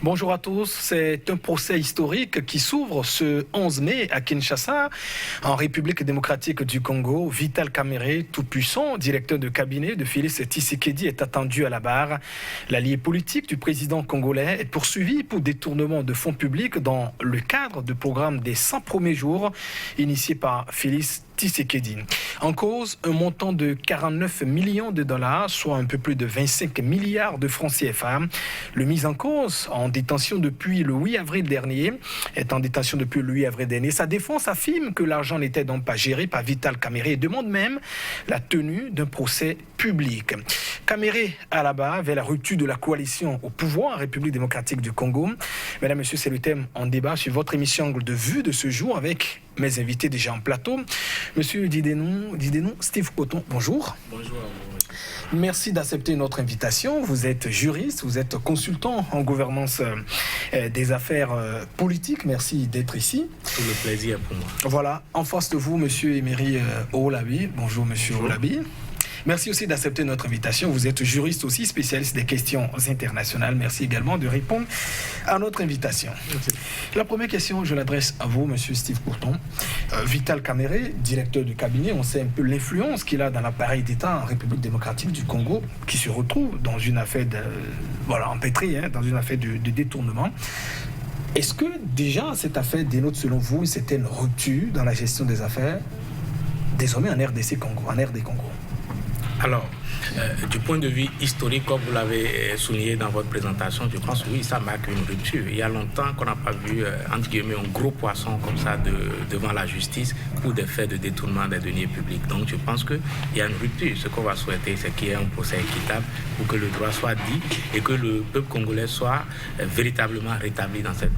Bonjour à tous. C'est un procès historique qui s'ouvre ce 11 mai à Kinshasa, en République démocratique du Congo. Vital Kamerhe, tout-puissant, directeur de cabinet de Félix Tshisekedi, est attendu à la barre. L'allié politique du président congolais est poursuivi pour détournement de fonds publics dans le cadre du programme des 100 premiers jours initié par Félix Tshisekedi. En cause, un montant de 49 millions de dollars, soit un peu plus de 25 milliards de francs CFA. Le mis en cause, en détention depuis le 8 avril dernier, est en détention depuis le 8 avril dernier. Sa défense affirme que l'argent n'était donc pas géré par Vital Kamerhe et demande même la tenue d'un procès public. Kamerhe à la barre vers la rupture de la coalition au pouvoir en République démocratique du Congo. Mesdames, Messieurs, c'est le thème en débat sur votre émission Angle de vue de ce jour avec mes invités déjà en plateau. Monsieur Didenou, Steve Coton, bonjour. Bonjour à vous. Merci d'accepter notre invitation. Vous êtes juriste, vous êtes consultant en gouvernance des affaires politiques. Merci d'être ici. Tout le plaisir pour moi. Voilà, en face de vous, monsieur Emery Olabi. Bonjour, monsieur Olabi. Merci aussi d'accepter notre invitation. Vous êtes juriste aussi, spécialiste des questions internationales. Merci également de répondre à notre invitation. Merci. La première question, je l'adresse à vous, monsieur Steve Courton. Vital Kamerhe, directeur de cabinet, on sait un peu l'influence qu'il a dans l'appareil d'État en République démocratique du Congo, qui se retrouve dans une affaire empêtrée, dans une affaire de détournement. Est-ce que déjà cette affaire dénote selon vous une certaine rupture dans la gestion des affaires, désormais en RDC Congo, en RD Congo? Alors, du point de vue historique, comme vous l'avez souligné dans votre présentation, je pense que oui, ça marque une rupture. Il y a longtemps qu'on n'a pas vu, entre guillemets, un gros poisson comme ça devant la justice pour des faits de détournement des deniers publics. Donc, je pense qu'il y a une rupture. Ce qu'on va souhaiter, c'est qu'il y ait un procès équitable pour que le droit soit dit et que le peuple congolais soit véritablement rétabli dans cette...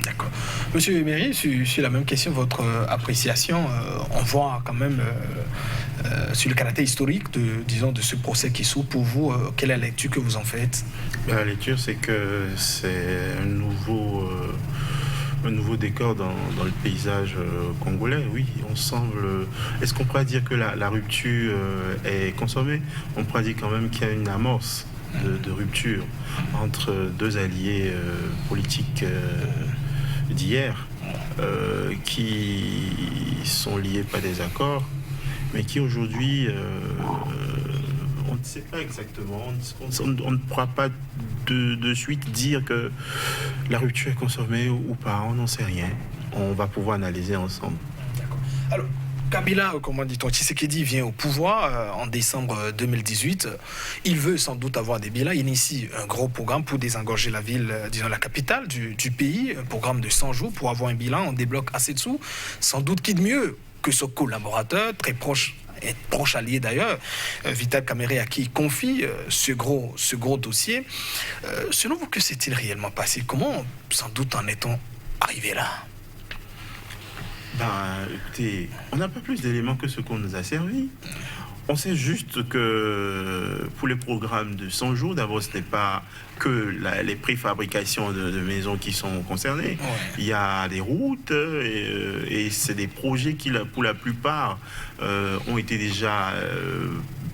D'accord. Monsieur Emery, sur la même question, votre appréciation, on voit quand même sur le caractère historique de ce procès qui s'ouvre pour vous, quelle est la lecture que vous en faites? La lecture, c'est que c'est un nouveau décor dans le paysage congolais. Oui, on semble... Est-ce qu'on pourrait dire que la rupture est consommée? On pourrait dire quand même qu'il y a une amorce de rupture entre deux alliés politiques d'hier qui sont liés par des accords, mais qui aujourd'hui, on ne sait pas exactement, on ne pourra pas de suite dire que la rupture est consommée ou pas, on n'en sait rien. On va pouvoir analyser ensemble. D'accord. Alors, Kabila, comment dit-on, Tshisekedi vient au pouvoir en décembre 2018. Il veut sans doute avoir des bilans. Il initie un gros programme pour désengorger la ville, disons la capitale du pays, un programme de 100 jours pour avoir un bilan. On débloque assez de sous. Sans doute qui de mieux que ce collaborateur, très proche, et proche allié d'ailleurs, Vital Kamerhe, à qui il confie ce gros dossier. Selon vous, que s'est-il réellement passé? Comment, sans doute, en est-on arrivé là? Écoutez, on n'a pas plus d'éléments que ce qu'on nous a servi. On sait juste que pour les programmes de 100 jours, d'abord, ce n'est pas que les préfabrications de maisons qui sont concernées. Ouais. Il y a des routes et c'est des projets qui, pour la plupart, ont été déjà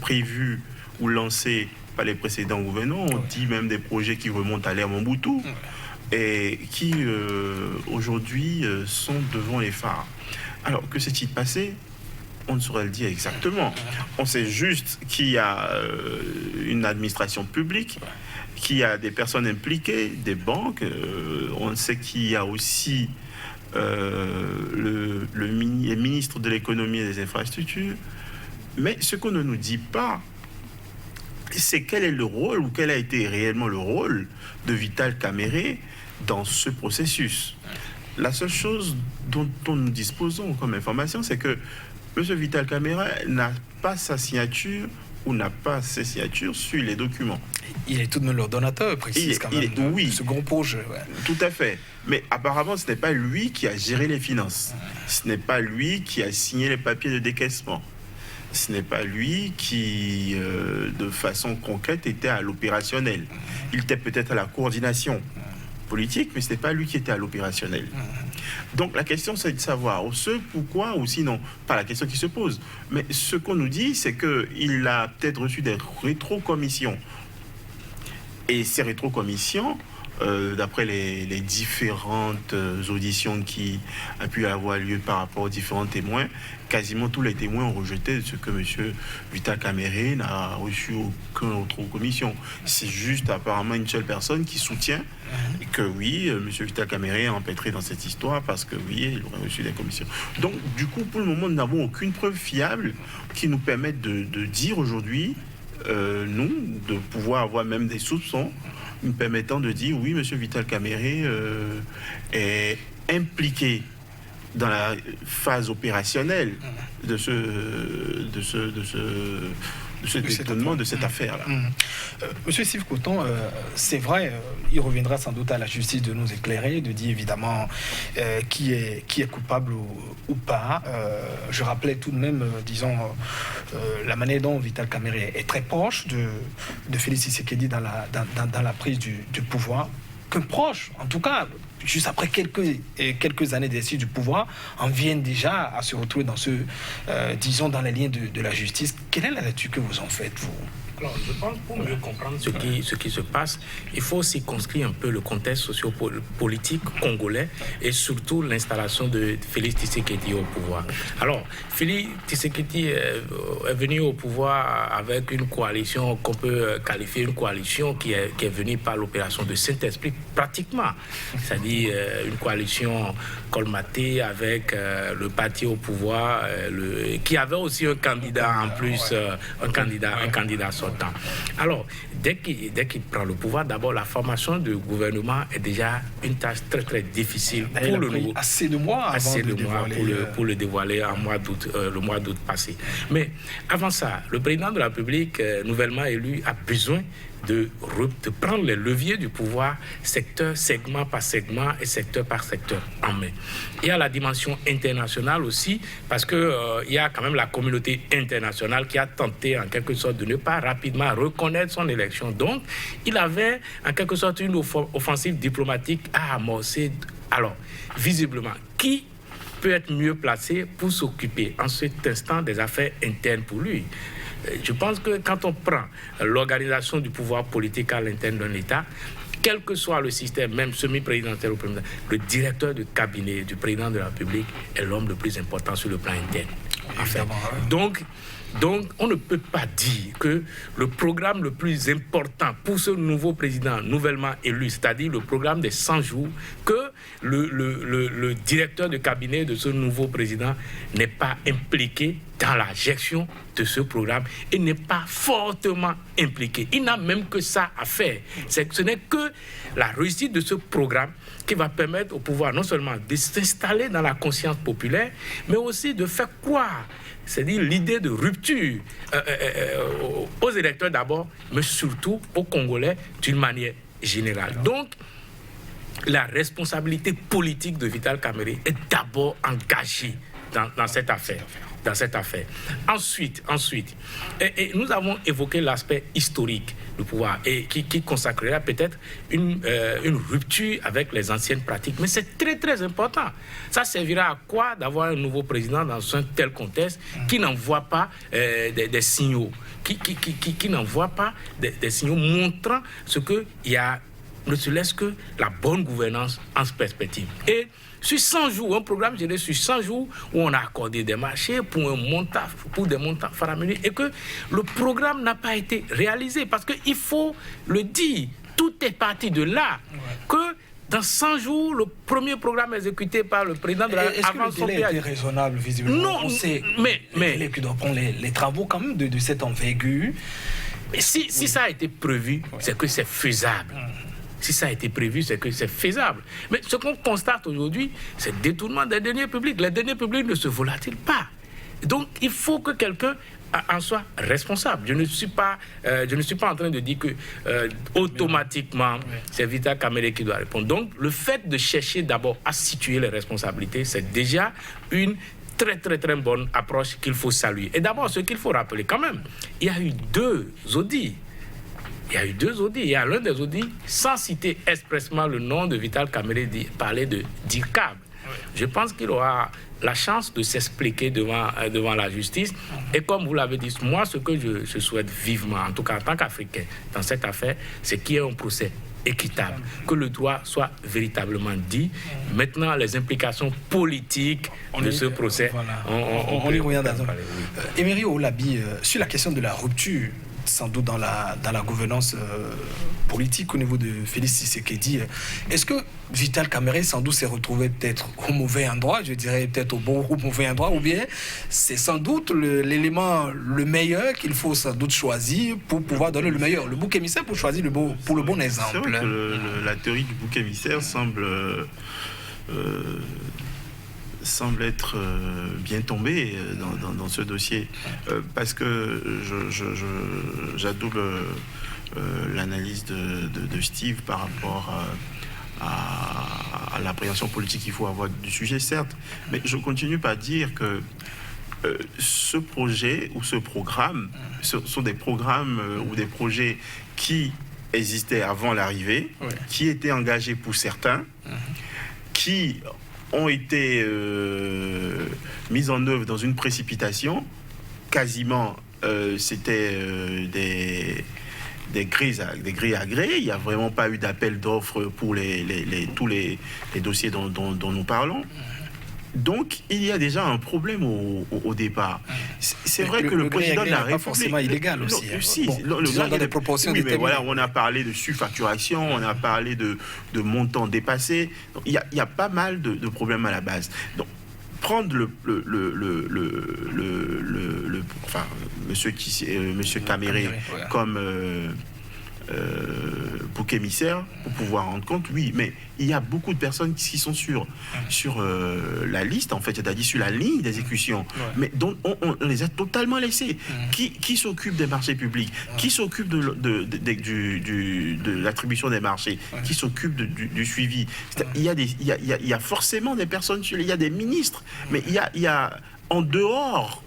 prévus ou lancés par les précédents gouvernements. On dit même des projets qui remontent à l'ère Mobutu. Et qui aujourd'hui sont devant les phares. Alors, que s'est-il passé? On ne saurait le dire exactement. On sait juste qu'il y a une administration publique, qu'il y a des personnes impliquées, des banques. On sait qu'il y a aussi le ministre de l'économie et des infrastructures. Mais ce qu'on ne nous dit pas, c'est quel est le rôle ou quel a été réellement le rôle de Vital Kamerhe dans ce processus. La seule chose dont nous disposons comme information, c'est que M. Vital Kamerhe n'a pas sa signature ou n'a pas ses signatures sur les documents. Il est tout de même l'ordonnateur, précise quand même, oui, de ce gros projet. Ouais. Tout à fait. Mais apparemment, ce n'est pas lui qui a géré les finances. Ce n'est pas lui qui a signé les papiers de décaissement. Ce n'est pas lui qui, de façon concrète, était à l'opérationnel. Il était peut-être à la coordination politique, mais ce n'est pas lui qui était à l'opérationnel. Donc la question, c'est de savoir pourquoi, ou sinon, pas la question qui se pose, mais ce qu'on nous dit, c'est qu'il a peut-être reçu des rétrocommissions. Et ces rétrocommissions d'après les différentes auditions qui ont pu avoir lieu par rapport aux différents témoins, quasiment tous les témoins ont rejeté ce que M. Vital Kamerhe n'a reçu aucune autre commission. C'est juste apparemment une seule personne qui soutient que oui, M. Vital Kamerhe est empêtré dans cette histoire parce que oui, il aurait reçu des commissions. Donc du coup, pour le moment, nous n'avons aucune preuve fiable qui nous permette de dire aujourd'hui, nous, de pouvoir avoir même des soupçons nous permettant de dire oui, M. Vital Kamerhe est impliqué dans la phase opérationnelle de ce détournement, de cette affaire-là. Monsieur Steve Cotton, c'est vrai, il reviendra sans doute à la justice de nous éclairer, de dire évidemment qui est coupable ou pas. Je rappelais tout de même, disons, la manière dont Vital Kamerhe est très proche de Félix Tshisekedi dans la prise du pouvoir, que proche, en tout cas, juste après quelques années d'exercice du pouvoir, en viennent déjà à se retrouver dans disons, dans les liens de la justice. Quelle est la lecture que vous en faites, vous ? Alors, je pense pour mieux comprendre ce qui se passe, il faut aussi construire un peu le contexte socio-politique congolais et surtout l'installation de Félix Tshisekedi au pouvoir. Alors, Félix Tshisekedi est venu au pouvoir avec une coalition qu'on peut qualifier une coalition qui est venue par l'opération de Saint-Esprit, pratiquement. C'est-à-dire une coalition colmatée avec le parti au pouvoir, qui avait aussi un candidat en plus, un candidat sortant. Alors, dès qu'il prend le pouvoir, d'abord, la formation du gouvernement est déjà une tâche très, très difficile pour le nouveau. Assez de mois pour le dévoiler en le mois d'août passé. Mais avant ça, le président de la République, nouvellement élu, a besoin de prendre les leviers du pouvoir, segment par segment et secteur par secteur en main. Il y a la dimension internationale aussi, parce que il y a quand même la communauté internationale qui a tenté en quelque sorte de ne pas rapidement reconnaître son élection. Donc, il avait en quelque sorte une offensive diplomatique à amorcer. Alors, visiblement, qui peut être mieux placé pour s'occuper en cet instant des affaires internes pour lui? Je pense que quand on prend l'organisation du pouvoir politique à l'interne d'un État, quel que soit le système, même semi-présidentiel ou présidentiel, le directeur de cabinet du président de la République est l'homme le plus important sur le plan interne. Enfin, donc, on ne peut pas dire que le programme le plus important pour ce nouveau président nouvellement élu, c'est-à-dire le programme des 100 jours, que le directeur de cabinet de ce nouveau président n'est pas impliqué dans la gestion de ce programme et n'est pas fortement impliqué. Il n'a même que ça à faire. Ce n'est que la réussite de ce programme qui va permettre au pouvoir non seulement de s'installer dans la conscience populaire, mais aussi de faire croire, c'est-à-dire l'idée de rupture aux électeurs d'abord, mais surtout aux Congolais d'une manière générale. Donc, la responsabilité politique de Vital Kamerhe est d'abord engagée dans cette affaire. Ensuite, et nous avons évoqué l'aspect historique du pouvoir et qui consacrera peut-être une rupture avec les anciennes pratiques. Mais c'est très très important. Ça servira à quoi d'avoir un nouveau président dans un tel contexte qui n'envoie pas des signaux, qui n'envoie pas des signaux montrant ce qu'il y a, ne se laisse que la bonne gouvernance en perspective. Et sur 100 jours, un programme géré sur 100 jours où on a accordé des marchés pour des montants faramineux et que le programme n'a pas été réalisé. Parce qu'il faut le dire, tout est parti de là. Que dans 100 jours, le premier programme exécuté par le président de la Est-ce que le délai était raisonnable, visiblement? Non, on sait mais qui doit prendre les travaux quand même de cette envergure. Si ça a été prévu, c'est que c'est faisable. Si ça a été prévu, c'est que c'est faisable. Mais ce qu'on constate aujourd'hui, c'est le détournement des deniers publics. Les deniers publics ne se volatilent pas. Donc, il faut que quelqu'un en soit responsable. Je ne suis pas en train de dire que automatiquement, c'est Vital Kamerhe qui doit répondre. Donc, le fait de chercher d'abord à situer les responsabilités, c'est déjà une très très très bonne approche qu'il faut saluer. Et d'abord, ce qu'il faut rappeler quand même, il y a eu 2 audits. Il y a l'un des audits, sans citer expressément le nom de Vital Kamerhe, parler de DIRCAB. Je pense qu'il aura la chance de s'expliquer devant la justice. Et comme vous l'avez dit, moi, ce que je souhaite vivement, en tout cas en tant qu'Africain, dans cette affaire, c'est qu'il y ait un procès équitable, que le droit soit véritablement dit. Maintenant, les implications politiques de ce procès, voilà. On y revient dans Emery Olabi, sur la question de la rupture, sans doute dans la gouvernance politique au niveau de Félix Tshisekedi, est-ce que Vital Kamerhe sans doute s'est retrouvé peut-être au mauvais endroit, je dirais peut-être au bon ou mauvais endroit, ou bien c'est sans doute l'élément le meilleur qu'il faut sans doute choisir pour pouvoir donner le meilleur, le bouc émissaire pour choisir le bon exemple. C'est vrai que la théorie du bouc émissaire semble être bien tombée dans ce dossier, parce que j'adoube l'analyse de Steve par rapport à l'appréhension politique qu'il faut avoir du sujet, certes, mais je continue par dire que ce projet ou ce programme sont des programmes ou des projets qui existaient avant l'arrivée, qui étaient engagés pour certains, qui ont été mis en œuvre dans une précipitation. Quasiment, c'était des grilles à gré. Il n'y a vraiment pas eu d'appel d'offres pour tous les dossiers dont nous parlons. Donc, il y a déjà un problème au départ. C'est vrai que le président de la République... pas forcément illégal aussi. Dans des proportions déterminées. Voilà, on a parlé de surfacturation, on a parlé de montants dépassés. Donc, il y a pas mal de problèmes à la base. Donc, prendre monsieur Kamerhe comme bouc émissaire pour pouvoir rendre compte, oui, mais il y a beaucoup de personnes qui sont sur la liste, en fait, c'est-à-dire sur la ligne d'exécution, mais dont on les a totalement laissés. Qui s'occupe des marchés publics, qui s'occupe de l'attribution des marchés, qui s'occupe du suivi. Il y a forcément des personnes, il y a des ministres, mais il y a en dehors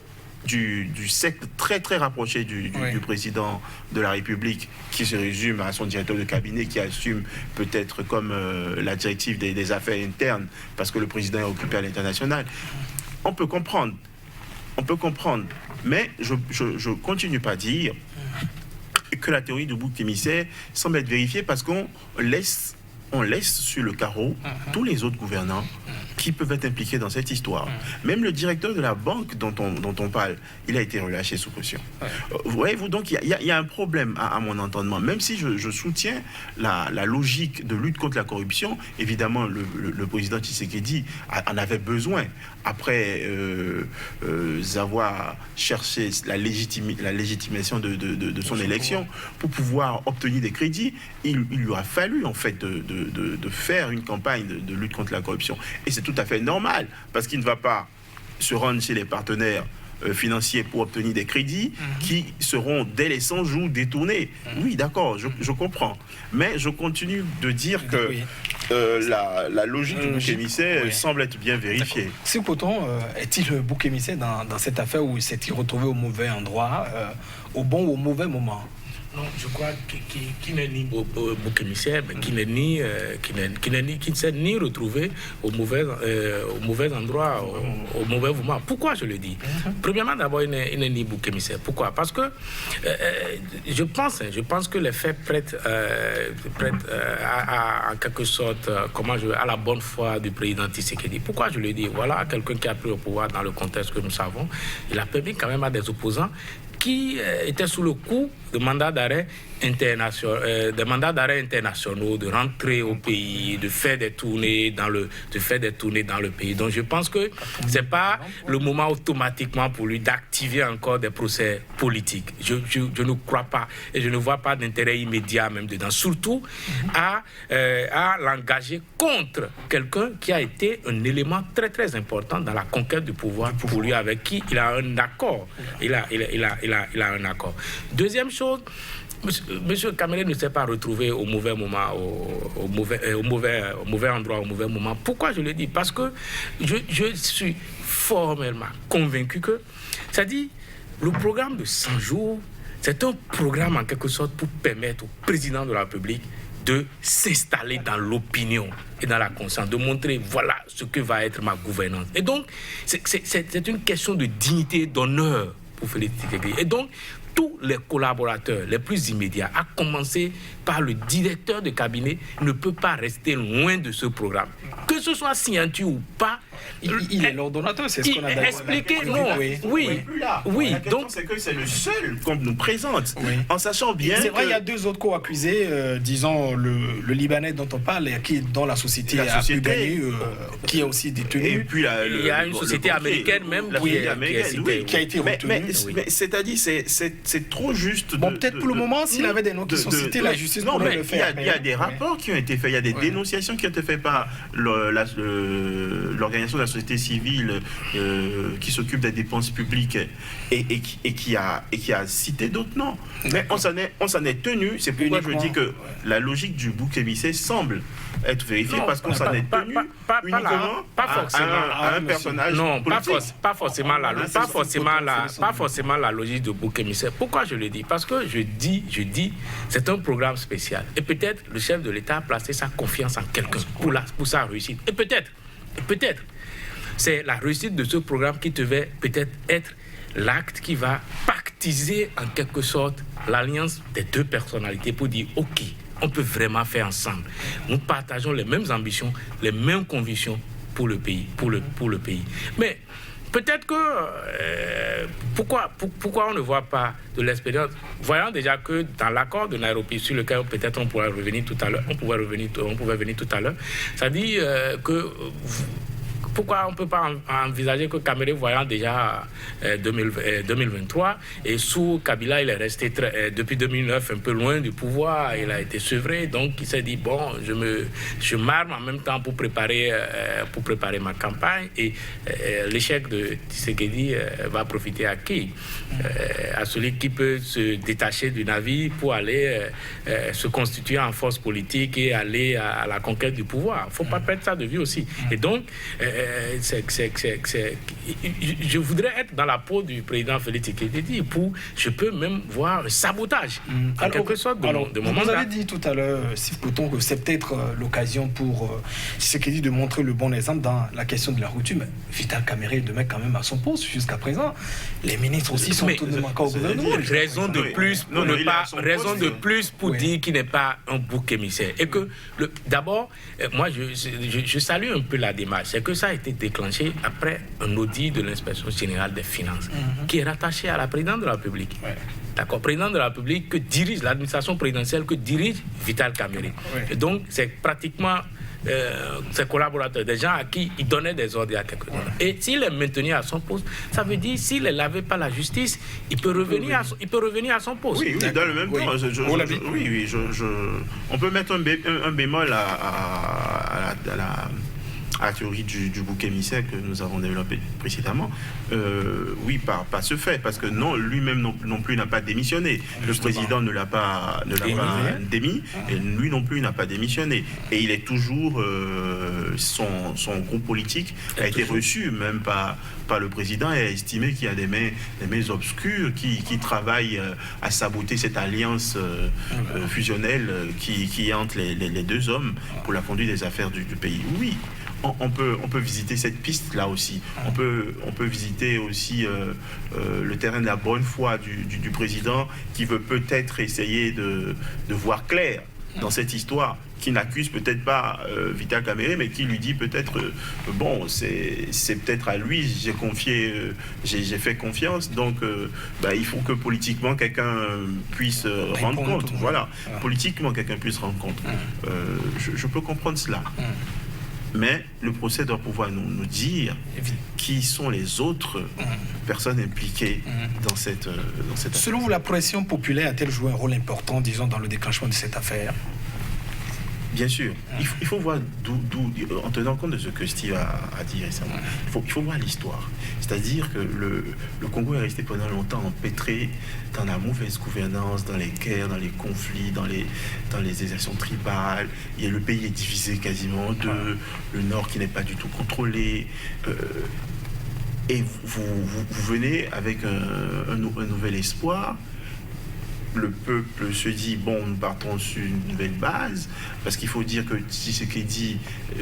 du cercle très très rapproché du président de la République, qui se résume à son directeur de cabinet, qui assume peut-être comme la directive des affaires internes, parce que le président est occupé à l'international. On peut comprendre, mais je continue pas à dire que la théorie du bouc émissaire semble être vérifiée, parce qu'on laisse sur le carreau tous les autres gouvernants qui peuvent être impliqués dans cette histoire. Même le directeur de la banque dont on parle, il a été relâché sous caution. Voyez-vous, donc il y a un problème à mon entendement. Même si je soutiens la logique de lutte contre la corruption, évidemment, le président Tshisekedi en avait besoin. Après avoir cherché la légitimation de son élection pour pouvoir obtenir des crédits, il lui a fallu en fait de faire une campagne de lutte contre la corruption. Et c'est tout à fait normal, parce qu'il ne va pas se rendre chez les partenaires financiers pour obtenir des crédits qui seront dès les 100 jours détournés. Oui, d'accord, je comprends. Mais je continue de dire que la logique du bouc émissaire semble être bien vérifiée. Si Coton est-il le bouc émissaire dans cette affaire, où s'est-il retrouvé au mauvais endroit, au bon ou au mauvais moment? Non, je crois qu'il n'est ni bouc émissaire, mais qui ne s'est ni retrouvé au mauvais endroit, au mauvais moment. Pourquoi je le dis? Premièrement, d'abord, il n'est ni bouc émissaire. Pourquoi? Parce que je pense que les faits prêtent en quelque sorte à la bonne foi du président Tshisekedi. Pourquoi je le dis? Voilà quelqu'un qui a pris le pouvoir dans le contexte que nous savons. Il a permis quand même à des opposants qui étaient sous le coup de mandats d'arrêt internationaux, de rentrer au pays, de faire des tournées dans le pays. Donc je pense que c'est pas le moment automatiquement pour lui d'activer encore des procès politiques. Je ne crois pas, et je ne vois pas d'intérêt immédiat même dedans, surtout à l'engager contre quelqu'un qui a été un élément très très important dans la conquête du pouvoir pour lui, avec qui il a un accord. Il a un accord. Deuxième chose, Monsieur Kamerhe ne s'est pas retrouvé au mauvais moment, au mauvais endroit, au mauvais moment. Pourquoi je le dis? Parce que je suis formellement convaincu que, c'est-à-dire, le programme de 100 jours, c'est un programme en quelque sorte pour permettre au président de la République de s'installer dans l'opinion et dans la conscience, de montrer voilà ce que va être ma gouvernance. Et donc, c'est une question de dignité et d'honneur pour Félix Tshisekedi. Et donc, tous les collaborateurs les plus immédiats, à commencer par le directeur de cabinet, ne peut pas rester loin de ce programme. Que ce soit signature ou pas, il est l'ordonnateur, c'est ce qu'on a d'ailleurs expliqué. Non, oui. La question, c'est que c'est le seul qu'on nous présente, en sachant bien. C'est vrai, il y a deux autres co-accusés, disons le Libanais dont on parle, dont la société a pu gagner, qui est aussi détenu. Et puis il y a une société américaine même qui a été retenue. Mais c'est-à-dire, c'est trop juste. Bon, peut-être pour le moment, s'il avait des noms qui sont cités, la justice pourrait le faire. Il y a des rapports qui ont été faits, il y a des dénonciations qui ont été faites par l'organisation de la société civile qui s'occupe des dépenses publiques et qui a cité d'autres noms. Mais on s'en est tenu. C'est pourquoi je dis que la logique du bouc émissaire semble être vérifiée, parce qu'on s'en est tenu uniquement à un personnage politique. Pas forcément la logique de bouc émissaire. Pourquoi je le dis? Parce que je dis, c'est un programme spécial. Et peut-être le chef de l'État a placé sa confiance en quelqu'un pour sa réussite. Et peut-être, c'est la réussite de ce programme qui devait peut-être être l'acte qui va pactiser en quelque sorte l'alliance des deux personnalités pour dire ok, on peut vraiment faire ensemble. Nous partageons les mêmes ambitions, les mêmes convictions pour le pays, pour le pays. Mais peut-être que pourquoi on ne voit pas de l'expérience, voyant déjà que dans l'accord de Nairobi, sur lequel peut-être on pourrait revenir tout à l'heure, ça dit que pourquoi on ne peut pas envisager que Kamere, voyant déjà 2023, et sous Kabila, il est resté depuis 2009 un peu loin du pouvoir, il a été sevré, donc il s'est dit, bon, je m'arme en même temps pour préparer ma campagne, et l'échec de Tshisekedi va profiter à qui? À celui qui peut se détacher du navire pour aller se constituer en force politique et aller à la conquête du pouvoir. Il ne faut pas perdre ça de vue aussi. Et donc, je voudrais être dans la peau du président Félix Tshisekedi je peux même voir un sabotage en quelque sorte de mon mandat. Vous avez dit tout à l'heure, Sif Poton, que c'est peut-être l'occasion pour Tshisekedi de montrer le bon exemple dans la question de la rupture. Mais Vital Kamerhe demeure quand même à son poste jusqu'à présent. Les ministres aussi sont tout de même encore au gouvernement. Raison de plus pour dire qu'il n'est pas un bouc émissaire. Et que d'abord, moi je salue un peu la démarche. C'est que ça a été déclenché après un audit de l'inspection générale des finances, qui est rattaché à la présidente de la République. D'accord, président de la République que dirige l'administration présidentielle, que dirige Vital Kamerhe. Et donc, c'est pratiquement ses collaborateurs, des gens à qui il donnait des ordres à quelques temps. Et s'il est maintenu à son poste, ça veut dire s'il est lavé par la justice, il peut revenir à son poste. Oui, dans le même temps. On peut mettre un bémol à la théorie du bouc émissaire que nous avons développé précédemment, par ce fait, parce que non, lui-même non plus n'a pas démissionné. Le président ne l'a pas démis, et lui non plus n'a pas démissionné. Et il est toujours, son groupe politique a été reçu même par le président et a estimé qu'il y a des mains obscures qui travaillent à saboter cette alliance fusionnelle qui est entre les deux hommes pour la conduite des affaires du pays. Oui. On peut visiter cette piste-là aussi. On peut visiter aussi le terrain de la bonne foi du président qui veut peut-être essayer de voir clair dans cette histoire, qui n'accuse peut-être pas Vital Kamerhe, mais qui lui dit peut-être c'est peut-être à lui j'ai fait confiance, donc il faut que politiquement quelqu'un puisse rendre compte. Voilà, politiquement quelqu'un puisse rendre compte. Je peux comprendre cela. Mais le procès doit pouvoir nous dire qui sont les autres personnes impliquées dans cette affaire. Selon vous, la pression populaire a-t-elle joué un rôle important, disons, dans le déclenchement de cette affaire? Bien sûr. Il faut voir en tenant compte de ce que Steve a dit récemment, il faut voir l'histoire. C'est-à-dire que le Congo est resté pendant longtemps empêtré dans la mauvaise gouvernance, dans les guerres, dans les conflits, dans les exactions tribales. Le pays est divisé quasiment en deux, le nord qui n'est pas du tout contrôlé. Et vous venez avec un nouvel espoir. Le peuple se dit, bon, nous partons sur une nouvelle base, parce qu'il faut dire que Tshisekedi,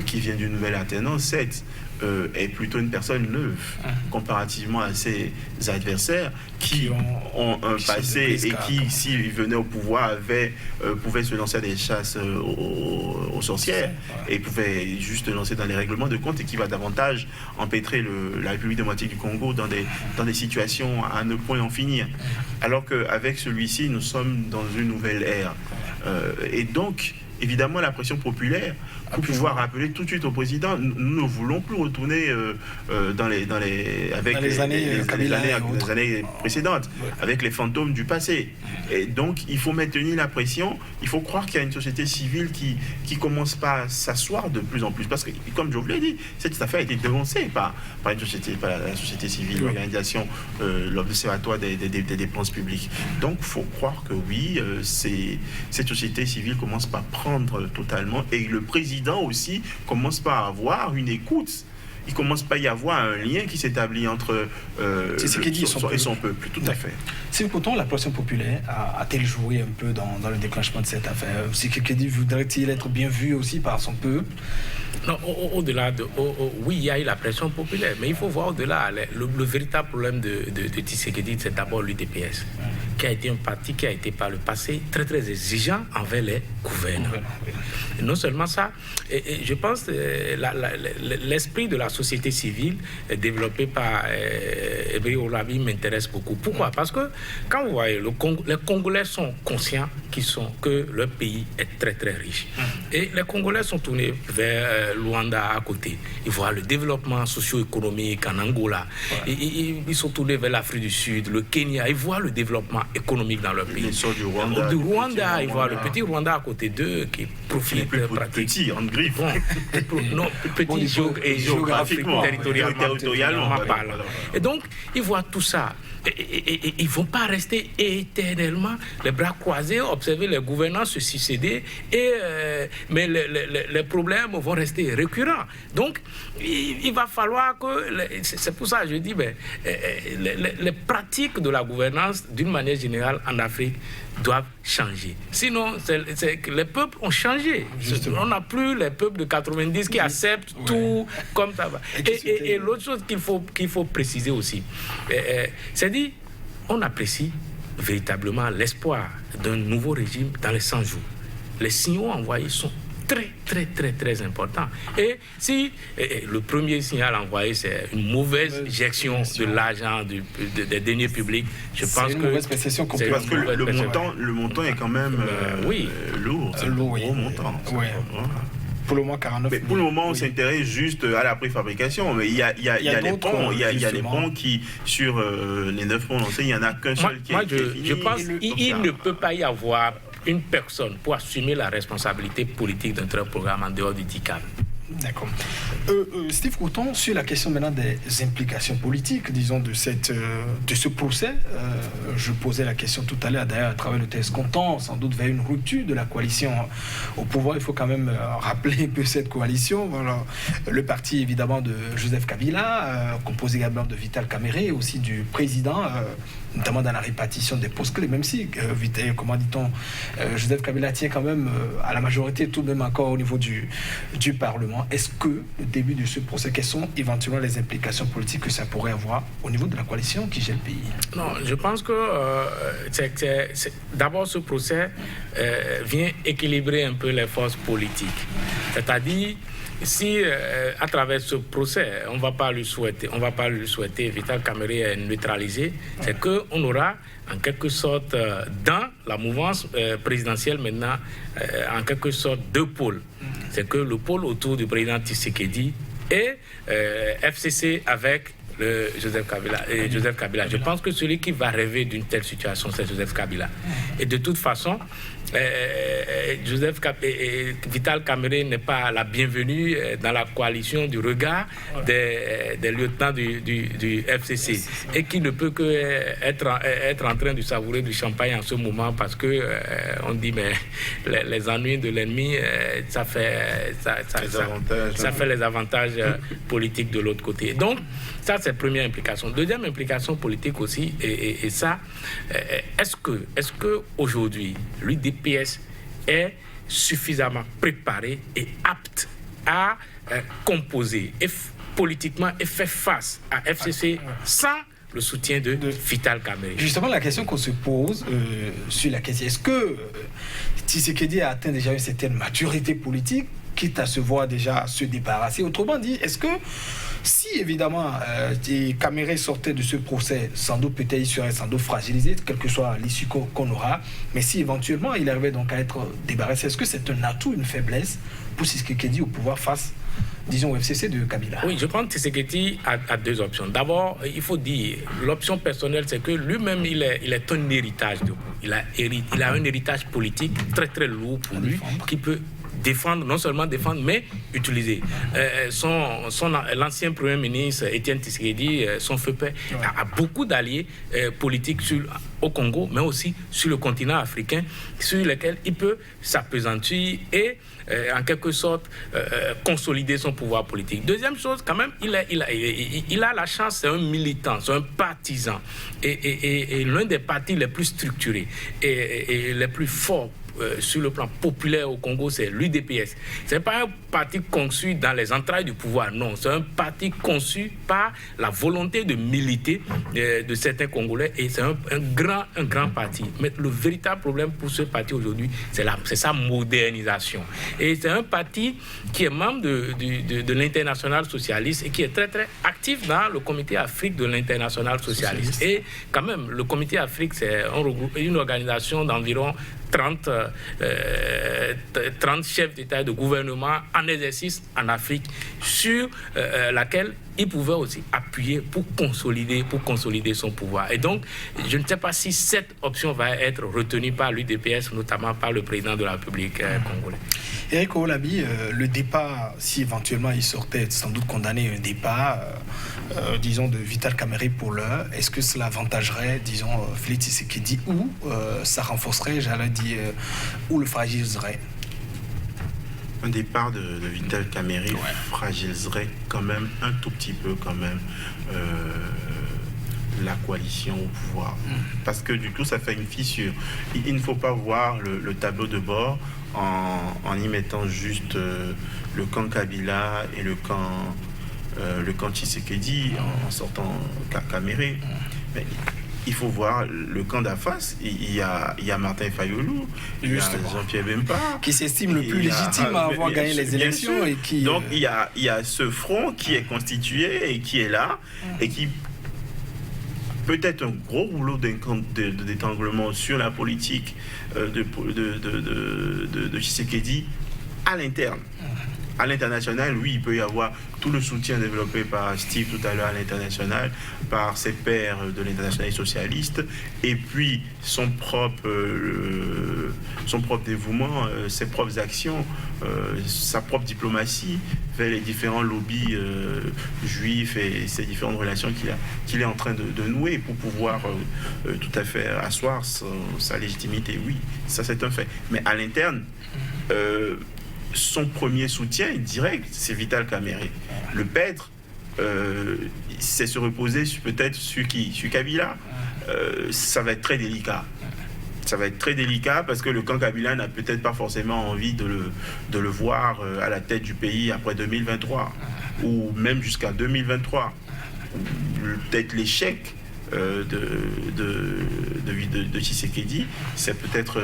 qui vient d'une nouvelle alternance, certes, est plutôt une personne neuve, comparativement à ses adversaires qui ont un passé et qui, s'ils venaient au pouvoir, pouvaient se lancer à des chasses aux sorcières et pouvaient juste lancer dans les règlements de compte et qui va davantage empêtrer la République démocratique du Congo dans des situations à ne point en finir. Alors qu'avec celui-ci, nous sommes dans une nouvelle ère. Et donc, évidemment, la pression populaire pour pouvoir rappeler tout de suite au président, nous ne voulons plus retourner dans les années précédentes, avec les fantômes du passé. Et donc, il faut maintenir la pression. Il faut croire qu'il y a une société civile qui commence pas à s'asseoir de plus en plus. Parce que, comme je vous l'ai dit, cette affaire a été dénoncée par la société civile, l'organisation, l'Observatoire des dépenses publiques. Donc, il faut croire que oui, cette société civile commence par prendre totalement, et le président aussi commence par avoir une écoute. Il commence pas à y avoir un lien qui s'établit entre son peuple. Tout à fait. C'est pourtant la pression populaire a-t-elle joué un peu dans le déclenchement de cette affaire? Tshisekedi voudrait-il être bien vu aussi par son peuple? Non, au-delà de... oui, il y a eu la pression populaire, mais il faut voir au-delà. Le véritable problème de Tshisekedi, c'est d'abord l'UDPS, qui a été un parti qui a été par le passé très très exigeant envers les gouvernants. Non seulement ça, et je pense que l'esprit de la société civile développé par Ebri Olabi m'intéresse beaucoup. Pourquoi? Parce que quand vous voyez, les Congolais sont conscients que leur pays est très très riche. Et les Congolais sont tournés vers Luanda à côté. Ils voient le développement socio-économique en Angola. Ils sont tournés vers l'Afrique du Sud, le Kenya. Ils voient le développement économique dans leur pays. Du Rwanda, ils voient le petit Rwanda à côté d'eux qui profite petit en griffe. Non, petit géographiquement, territorialement parlant. Et donc, ils voient tout ça. Et ils ne vont pas rester éternellement les bras croisés, observer les gouvernants se succéder, mais les problèmes vont rester récurrents. Donc, il va falloir que... C'est pour ça que je dis, les pratiques de la gouvernance, d'une manière générale, en Afrique, doivent changer. Sinon, c'est que les peuples ont changé. Justement. On n'a plus les peuples de 90 qui acceptent tout comme ça va. Et l'autre chose qu'il faut préciser aussi, c'est dit, on apprécie véritablement l'espoir d'un nouveau régime dans les 100 jours. Les signaux envoyés sont très, très, très, très important. Et si le premier signal envoyé, c'est une mauvaise gestion de l'argent des deniers publics, je pense que... Parce que le montant est quand même lourd. C'est un gros montant. Pour le moment, 49 mais pour le moment, on s'intéresse juste à la préfabrication. Mais il y a les ponts, il y a les ponts qui, sur les 9 ponts lancés, il n'y en a qu'un seul qui est fini. Je pense qu'il ne peut pas y avoir une personne pour assumer la responsabilité politique d'un tel programme en dehors du DICAP. D'accord. Steve Couton, sur la question maintenant des implications politiques, disons, de ce procès, je posais la question tout à l'heure, d'ailleurs, à travers le test comptant, sans doute vers une rupture de la coalition au pouvoir. Il faut quand même rappeler un peu cette coalition. Voilà. Le parti, évidemment, de Joseph Kabila, composé également de Vital Kamerhe, et aussi du président, notamment dans la répartition des postes clés, même si, Joseph Kabila tient quand même à la majorité, tout de même encore au niveau du Parlement. Est-ce que le début de ce procès, quelles sont éventuellement les implications politiques que ça pourrait avoir au niveau de la coalition qui gère le pays? Non, je pense que d'abord ce procès vient équilibrer un peu les forces politiques. C'est-à-dire, si à travers ce procès, on ne va pas le souhaiter, Vital Kamerhe est neutralisé, c'est qu'on aura en quelque sorte dans la mouvance présidentielle maintenant, en quelque sorte deux pôles. C'est que le pôle autour du président Tshisekedi et FCC avec Joseph Kabila. Je pense que celui qui va rêver d'une telle situation, c'est Joseph Kabila. Et de toute façon, Vital Kamerhe n'est pas la bienvenue dans la coalition du regard des lieutenants du FCC et qui ne peut que être en train de savourer du champagne en ce moment parce que on dit mais les ennuis de l'ennemi ça fait les avantages politiques de l'autre côté. Donc ça c'est la première implication. Deuxième implication politique aussi et ça est-ce que aujourd'hui l'UDPS est suffisamment préparé et apte à composer politiquement et fait face à FCC sans le soutien de Vital Kamerhe. Justement, la question qu'on se pose sur la question, est-ce que Tshisekedi a atteint déjà une certaine maturité politique, quitte à se voir déjà se débarrasser? Autrement dit, est-ce que si évidemment Kamerhe sortait de ce procès, sans doute peut-être il serait sans doute fragilisé, quelle que soit l'issue qu'on aura, mais si éventuellement il arrivait donc à être débarrassé, est-ce que c'est un atout, une faiblesse pour Tshisekedi au pouvoir face, disons, au FCC de Kabila? Oui, je pense que Tshisekedi a deux options. D'abord, il faut dire, l'option personnelle, c'est que lui-même, il est un héritage de vous. Il a un héritage politique très très lourd pour lui, qui peut défendre, non seulement défendre, mais utiliser. L'ancien Premier ministre, Étienne Tshisekedi, son feu père, a beaucoup d'alliés politiques au Congo, mais aussi sur le continent africain, sur lesquels il peut s'appesantir et en quelque sorte consolider son pouvoir politique. Deuxième chose, quand même, il a la chance, c'est un militant, c'est un partisan, et l'un des partis les plus structurés et les plus forts sur le plan populaire au Congo, c'est l'UDPS. Ce n'est pas un parti conçu dans les entrailles du pouvoir, non. C'est un parti conçu par la volonté de militer de certains Congolais, et c'est un grand parti. Mais le véritable problème pour ce parti aujourd'hui, c'est sa modernisation. Et c'est un parti qui est membre de l'Internationale socialiste et qui est très très actif dans le comité Afrique de l'Internationale socialiste. Et quand même, le comité Afrique, c'est une organisation d'environ 30 chefs d'État et de gouvernement en exercice en Afrique, sur laquelle il pouvait aussi appuyer pour consolider son pouvoir. Et donc, je ne sais pas si cette option va être retenue par l'UDPS, notamment par le président de la République congolaise. Eric Owolabi, le départ, si éventuellement il sortait, sans doute condamné un départ, disons, de Vital Kamerhe pour l'heure, est-ce que cela avantagerait, disons, Félix Tshisekedi, ou ça renforcerait, j'allais dire, ou le fragiliserait? Un départ de Vital Kamerhe fragiliserait quand même un tout petit peu quand même la coalition au pouvoir. Parce que du coup, ça fait une fissure. Il ne faut pas voir le tableau de bord en y mettant juste le camp Kabila et le camp Tshisekedi en sortant Kamerhe. Mais il faut voir le camp d'Afas. Il y a Martin Fayulu, il y a Jean-Pierre Bemba, qui s'estime le plus légitime à avoir gagné les élections. Et qui, donc il y a ce front qui est constitué et qui est là, et qui peut-être un gros rouleau d'étranglement sur la politique de Tshisekedi à l'interne. À l'international, oui, il peut y avoir tout le soutien développé par Steve tout à l'heure à l'international, par ses pairs de l'international socialiste, et puis son propre dévouement, ses propres actions, sa propre diplomatie vers les différents lobbies juifs et ces différentes relations qu'il est en train de nouer pour pouvoir tout à fait asseoir sa légitimité. Oui, ça c'est un fait. Mais à l'interne, son premier soutien direct, c'est Vital Kamerhe. Le perdre, c'est se reposer peut-être sur Kabila. Ça va être très délicat. Ça va être très délicat parce que le camp Kabila n'a peut-être pas forcément envie de le voir à la tête du pays après 2023 ou même jusqu'à 2023. Peut-être l'échec de Tshisekedi, c'est peut-être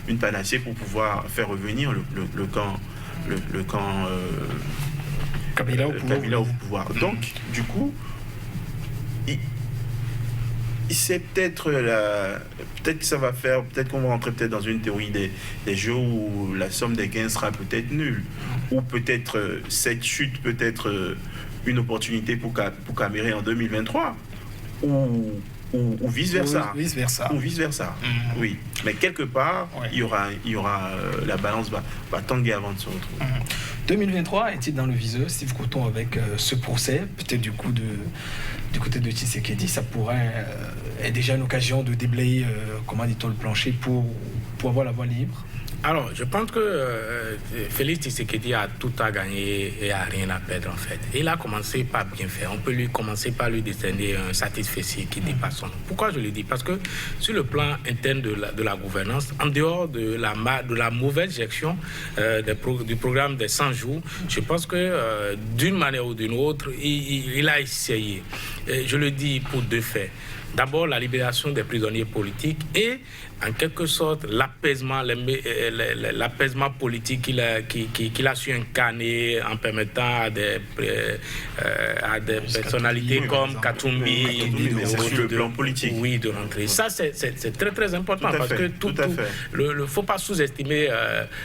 une panacée pour pouvoir faire revenir le camp Kabila au pouvoir. Donc, du coup, c'est peut-être que ça va faire, peut-être qu'on va rentrer peut-être dans une théorie des jeux où la somme des gains sera peut-être nulle, ou peut-être cette chute peut être une opportunité pour Kamerhe en 2023. Ou vice-versa. Ou vice-versa. Oui. Mais quelque part, il y aura la balance va tanguer avant de se retrouver. 2023 est-il dans le viseur, Steve Coton, avec ce procès, peut-être du côté de Tshisekedi, ça pourrait être déjà une occasion de déblayer, comment dit-on, le plancher pour avoir la voie libre? Alors, je pense que Félix Tshisekedi a tout à gagner et a rien à perdre, en fait. Il a commencé par bien faire. On peut commencer par lui décerner un satisfecit qui dépasse son nom. Pourquoi je le dis? Parce que sur le plan interne de la gouvernance, en dehors de la mauvaise gestion du programme des 100 jours, je pense que d'une manière ou d'une autre, il a essayé. Je le dis pour deux faits. D'abord, la libération des prisonniers politiques et, en quelque sorte, l'apaisement politique qu'il a su incarner en permettant à des personnalités comme Katumbi de rentrer. Ça, c'est très, très important parce que il ne faut pas sous-estimer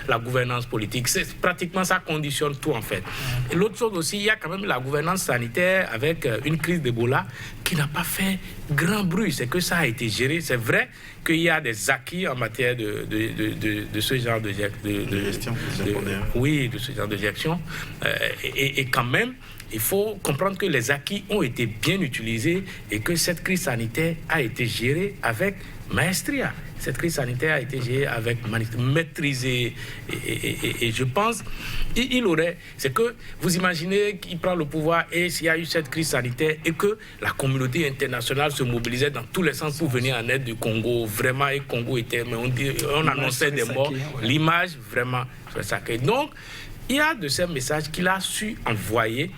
la gouvernance politique. Pratiquement, ça conditionne tout, en fait. Et l'autre chose aussi, il y a quand même la gouvernance sanitaire avec une crise d'Ebola qui n'a pas fait grand bruit. C'est que ça a été géré. C'est vrai qu'il y a des acquis en matière de ce genre de gestion. De ce genre de gestion. Et quand même, il faut comprendre que les acquis ont été bien utilisés et que cette crise sanitaire a été gérée avec maestria. Cette crise sanitaire a été gérée avec maîtrisée. Et je pense, il aurait... C'est que vous imaginez qu'il prend le pouvoir et s'il y a eu cette crise sanitaire et que la communauté internationale se mobilisait dans tous les sens pour venir en aide du Congo. Vraiment, et le Congo était... Mais on annonçait des morts. L'image, vraiment, c'est sacré. Donc, il y a de ces messages qu'il a su envoyer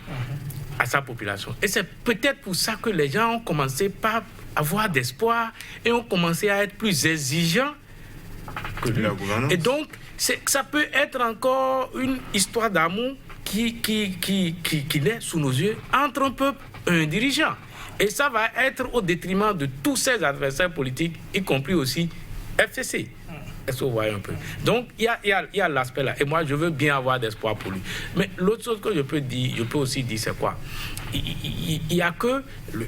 à sa population. Et c'est peut-être pour ça que les gens ont commencé par avoir d'espoir et ont commencé à être plus exigeants que lui. Et donc, ça peut être encore une histoire d'amour qui naît sous nos yeux entre un peuple et un dirigeant. Et ça va être au détriment de tous ses adversaires politiques, y compris aussi FCC. Est-ce que vous voyez un peu? Donc, il y a l'aspect là. Et moi, je veux bien avoir d'espoir pour lui. Mais l'autre chose que je peux aussi dire, c'est quoi? Il n'y a que le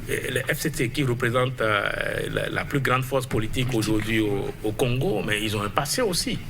FCC qui représente la plus grande force politique aujourd'hui au Congo, mais ils ont un passé aussi.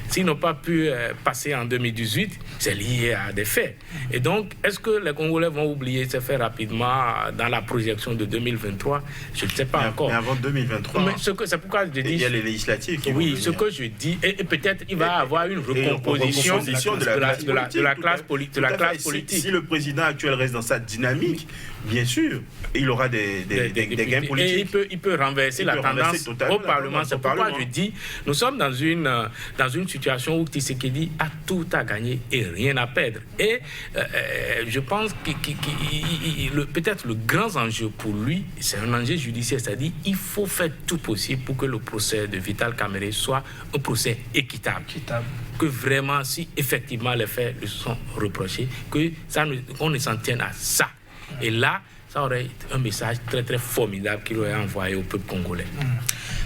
S'ils n'ont pas pu passer en 2018, c'est lié à des faits. Et donc, est-ce que les Congolais vont oublier ces faits rapidement dans la projection de 2023? Je ne sais pas encore. Mais avant 2023, c'est pourquoi je dis... Il y a les législatives qui oui, ce que je dis, et peut-être il va y avoir une recomposition de la classe politique. Si le président actuel reste dans sa dynamique, bien sûr, il aura des gains politiques. Et il peut renverser la tendance au Parlement. C'est pourquoi je dis, nous sommes dans une situation où Tshisekedi a tout à gagner et rien à perdre. Et je pense que peut-être le grand enjeu pour lui, c'est un enjeu judiciaire, c'est-à-dire qu'il faut faire tout possible pour que le procès de Vital Kamerhe soit un procès équitable. Que vraiment, si effectivement les faits lui sont reprochés, qu'on ne s'en tienne à ça. Et là, ça aurait été un message très très formidable qu'il aurait envoyé au peuple congolais.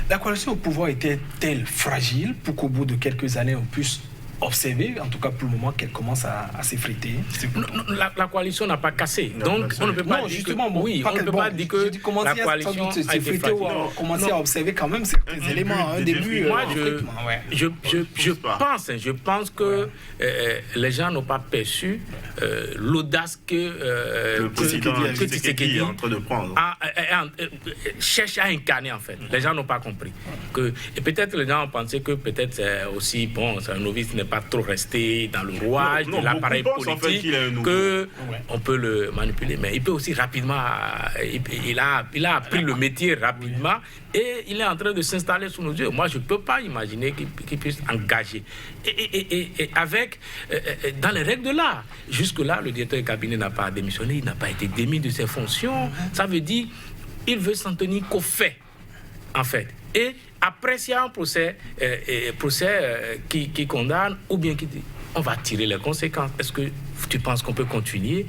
La coalition au pouvoir était-elle fragile pour qu'au bout de quelques années on puisse observer, en tout cas pour le moment, qu'elle commence à s'effriter? La coalition n'a pas cassé. Donc on ne peut pas dire que... Oui, on ne peut pas dire que la coalition a été fragile. On commençait à observer quand même certains éléments à un début. Moi, je pense que les gens n'ont pas perçu l'audace que le président Tshisekedi est en train de prendre. Cherche à incarner, en fait. Les gens n'ont pas compris. Et peut-être les gens ont pensé que peut-être c'est aussi, bon, c'est un novice, n'est pas trop resté dans le rouage de l'appareil politique, qu'on peut le manipuler. Mais il peut aussi rapidement, il a appris le métier rapidement et il est en train de s'installer sous nos yeux. Moi, je ne peux pas imaginer qu'il puisse engager. Et avec, dans les règles de l'art, jusque-là, le directeur du cabinet n'a pas démissionné, il n'a pas été démis de ses fonctions. Ça veut dire qu'il veut s'en tenir qu'aux faits, en fait. Et après, s'il y a un procès qui condamne, ou bien on va tirer les conséquences. Est-ce que tu penses qu'on peut continuer,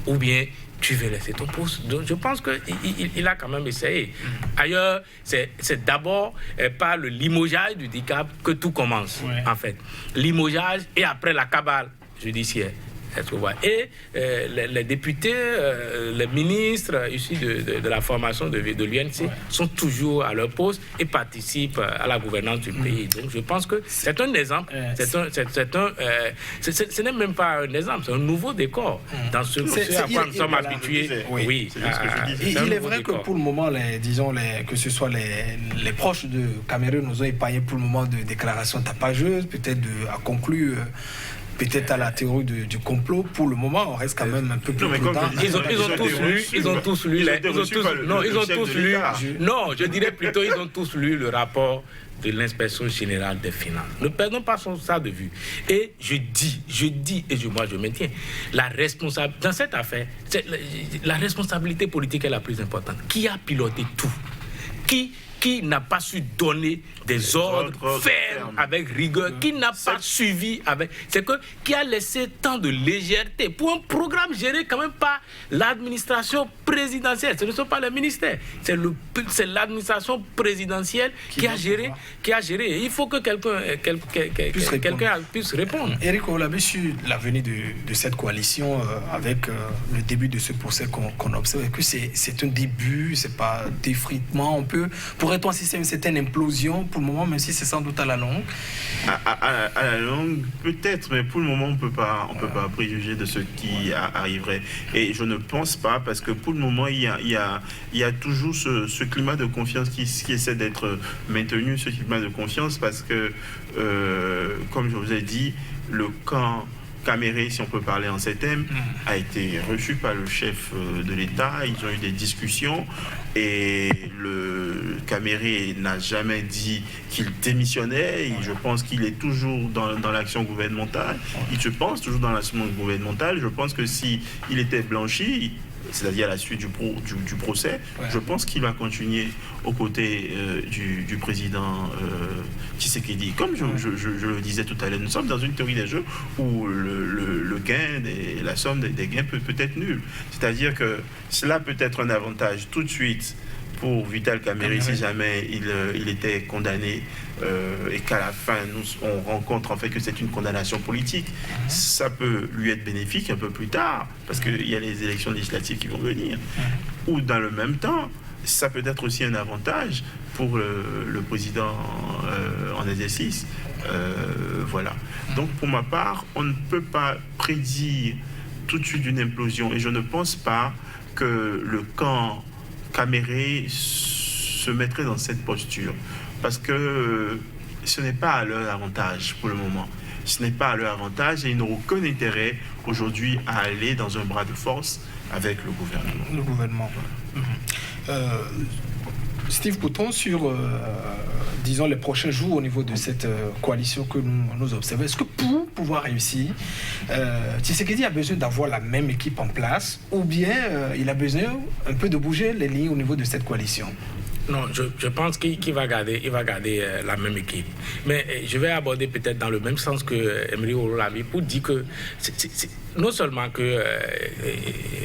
ou bien tu veux laisser ton poste? Donc, je pense qu'il a quand même essayé. Ailleurs, c'est d'abord par le limogeage du DICAP que tout commence, en fait. Limogeage et après la cabale judiciaire. Et les députés, les ministres issus de la formation de l'UNC sont toujours à leur poste et participent à la gouvernance du pays. Donc je pense que c'est un exemple, ce n'est même pas un exemple, c'est un nouveau décor dans ce à quoi nous sommes habitués. Oui, il est vrai que pour le moment, que ce soit les proches de Cameroun nous ont épargné pour le moment de déclarations tapageuses, peut-être à conclure. Peut-être à la théorie du complot. Pour le moment, on reste quand même un peu plus prudent. Ils ont tous lu. Non, je dirais plutôt ils ont tous lu le rapport de l'inspection générale des finances. Ne perdons pas ça de vue. Et je dis, et moi je maintiens, dans cette affaire, la responsabilité politique est la plus importante. Qui a piloté tout? Qui n'a pas su donner des ordres fermes avec rigueur, qui n'a pas suivi avec... qui a laissé tant de légèreté pour un programme géré quand même par l'administration présidentielle. Ce ne sont pas les ministères, c'est l'administration présidentielle qui a géré. Et il faut que quelqu'un puisse répondre. Éric, on l'a vu sur la venue de cette coalition avec le début de ce procès qu'on observe, que c'est un début, c'est pas d'effritement, pourrait-on assister à une certaine implosion pour le moment, même si c'est sans doute à la longue? À la longue, peut-être, mais pour le moment, on peut pas préjuger de ce qui arriverait. Et je ne pense pas, parce que pour le moment, il y a toujours ce climat de confiance qui essaie d'être maintenu, ce climat de confiance, parce que, comme je vous ai dit, le camp Caméré, si on peut parler en ces termes, a été reçu par le chef de l'État. Ils ont eu des discussions et le Caméré n'a jamais dit qu'il démissionnait. Et je pense qu'il est toujours dans l'action gouvernementale. Il se pense toujours dans l'action gouvernementale. Je pense que s'il était blanchi, c'est-à-dire à la suite du procès, je pense qu'il va continuer aux côtés du président Tshisekedi. Comme je le disais tout à l'heure, nous sommes dans une théorie des jeux où le gain, la somme des gains peut être nulle. C'est-à-dire que cela peut être un avantage tout de suite pour Vital Kamerhe si jamais il était condamné et qu'à la fin on rencontre en fait que c'est une condamnation politique. Ça peut lui être bénéfique un peu plus tard parce qu'il y a les élections législatives qui vont venir. Ou dans le même temps, ça peut être aussi un avantage pour le président en exercice. Voilà. Donc pour ma part, on ne peut pas prédire tout de suite une implosion et je ne pense pas que le camp Kamerhe se mettrait dans cette posture parce que ce n'est pas à leur avantage pour le moment. Ce n'est pas à leur avantage et ils n'ont aucun intérêt aujourd'hui à aller dans un bras de force avec le gouvernement. Le gouvernement. Steve Couton, sur disons les prochains jours au niveau de cette coalition que nous observons, est-ce que pour pouvoir réussir, Tshisekedi a besoin d'avoir la même équipe en place ou bien il a besoin un peu de bouger les lignes au niveau de cette coalition? Non, je pense qu'il va garder la même équipe. Mais je vais aborder peut-être dans le même sens que Emery Olorabi pour dire que non seulement que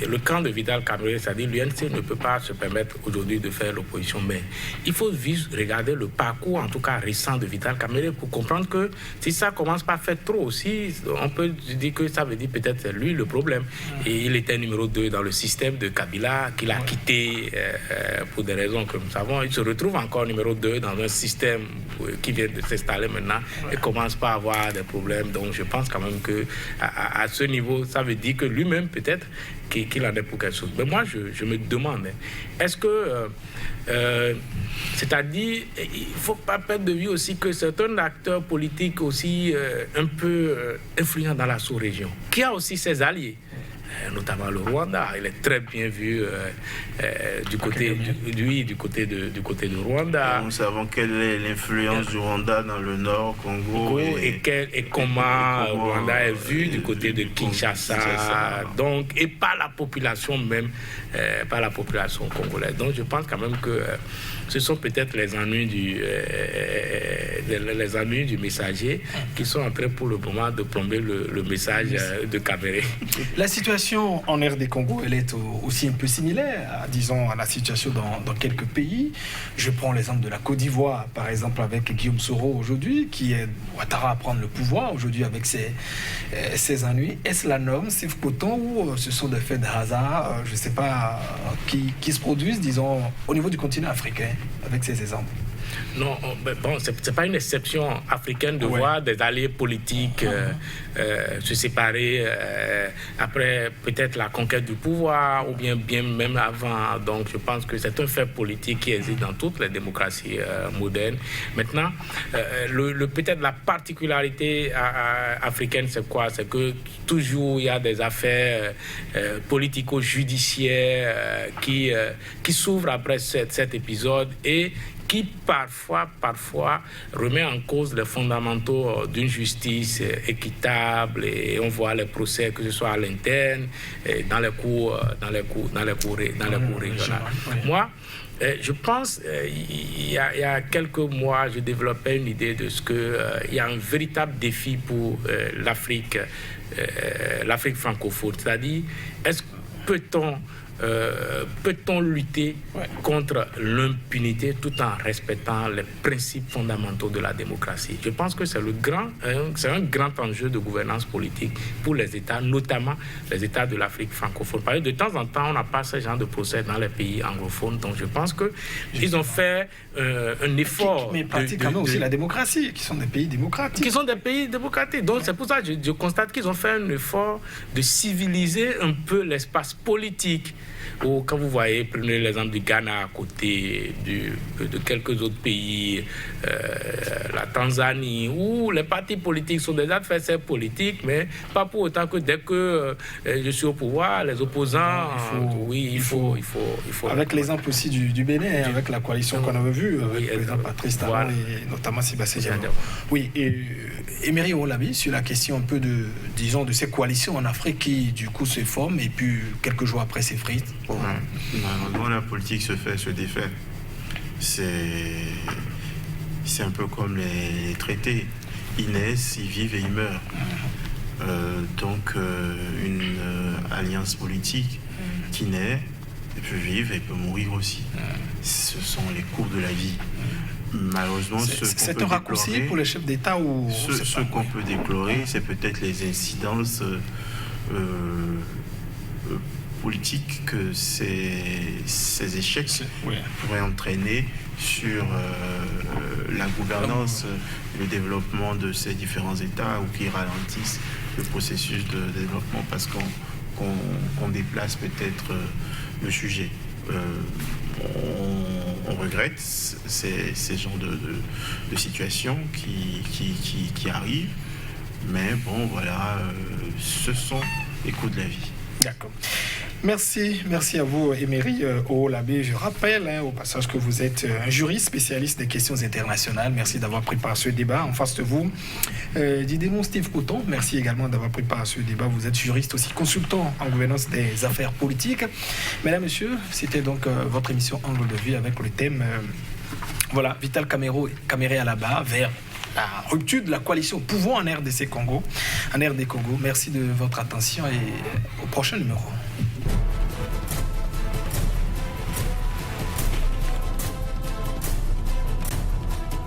le camp de Vital Kamerhe, c'est-à-dire l'UNC, ne peut pas se permettre aujourd'hui de faire l'opposition, mais il faut regarder le parcours, en tout cas récent, de Vital Kamerhe pour comprendre que si ça commence par faire trop aussi, on peut dire que ça veut dire peut-être c'est lui le problème. Et il était numéro 2 dans le système de Kabila, qu'il a quitté pour des raisons que nous savons. Il se retrouve encore numéro 2 dans un système qui vient de s'installer maintenant et commence pas à avoir des problèmes. Donc je pense quand même que à ce niveau, ça veut dire que lui-même peut-être qu'il en est pour quelque chose. Mais moi je me demande, est-ce que c'est-à-dire il faut pas perdre de vue aussi que c'est un acteur politique aussi un peu influent dans la sous-région, qui a aussi ses alliés. Notamment le Rwanda, il est très bien vu du côté du Rwanda. Nous savons quelle est l'influence du Rwanda dans le Nord Congo et comment le Rwanda est vu du côté de Kinshasa, donc et par la population même, par la population congolaise. Donc je pense quand même que ce sont peut-être les ennuis du messager qui sont en train pour le moment de plomber le message de Kamerhe. La situation situation en RD Congo, elle est aussi un peu similaire, disons, à la situation dans quelques pays. Je prends l'exemple de la Côte d'Ivoire, par exemple, avec Guillaume Soro aujourd'hui, qui est Ouattara à prendre le pouvoir aujourd'hui avec ses ennuis. Est-ce la norme, Steve Coton, ou ce sont des faits de hasard, je ne sais pas, qui se produisent, disons, au niveau du continent africain, avec ces exemples? Non, bon, c'est pas une exception africaine de voir des alliés politiques se séparer après peut-être la conquête du pouvoir ou bien même avant. Donc je pense que c'est un fait politique qui existe dans toutes les démocraties modernes. Maintenant, peut-être la particularité africaine, c'est quoi? C'est que toujours il y a des affaires politico-judiciaires qui s'ouvrent après cet épisode et qui parfois remet en cause les fondamentaux d'une justice équitable, et on voit les procès, que ce soit à l'interne, dans les cours régionales. Moi, je pense, il y a quelques mois, je développais une idée de ce qu'il y a un véritable défi pour l'Afrique francophone. C'est-à-dire, peut-on lutter contre l'impunité tout en respectant les principes fondamentaux de la démocratie? Je pense que c'est un grand enjeu de gouvernance politique pour les États, notamment les États de l'Afrique francophone. Parce que de temps en temps, on n'a pas ce genre de procès dans les pays anglophones. Donc je pense qu'ils ont fait un effort. Mais pratiquement aussi la démocratie, qui sont des pays démocratiques. Qui sont des pays démocratiques. Donc c'est pour ça que je constate qu'ils ont fait un effort de civiliser un peu l'espace politique. Ou quand vous voyez, prenez l'exemple du Ghana à côté de quelques autres pays, la Tanzanie, où les partis politiques sont des adversaires politiques, mais pas pour autant que dès que je suis au pouvoir, les opposants, il faut. Avec l'exemple aussi du Bénin, avec la coalition qu'on avait vue, avec le président Patrice Talon et notamment Sébastien Diallo. Oui, et Emery Olabi, sur la question un peu de ces coalitions en Afrique qui, du coup, se forment et puis quelques jours après s'effritent. Malheureusement, la politique se défait. C'est un peu comme les traités. Ils naissent, ils vivent et ils meurent. Donc, une alliance politique qui naît, elle peut vivre et peut mourir aussi. Ce sont les cours de la vie. Malheureusement, c'est un raccourci pour les chefs d'État ou ce qu'on peut déplorer, c'est peut-être les incidences politiques que ces échecs pourraient entraîner sur la gouvernance, le développement de ces différents États, ou qui ralentissent le processus de développement parce qu'on déplace peut-être le sujet. On regrette ces genres de situations qui arrivent, mais bon, voilà, ce sont les coups de la vie. D'accord. Merci à vous, Emery Olabi. Je rappelle au passage que vous êtes un juriste spécialiste des questions internationales. Merci d'avoir pris part à ce débat. En face de vous, Didier Steve Coton. Merci également d'avoir pris part à ce débat. Vous êtes juriste aussi, consultant en gouvernance des affaires politiques. Mesdames, Messieurs, c'était donc votre émission Angle de vue avec le thème Vital Kamerhe à la barre vers la rupture de la coalition pouvoir en RDC Congo. Merci de votre attention et au prochain numéro.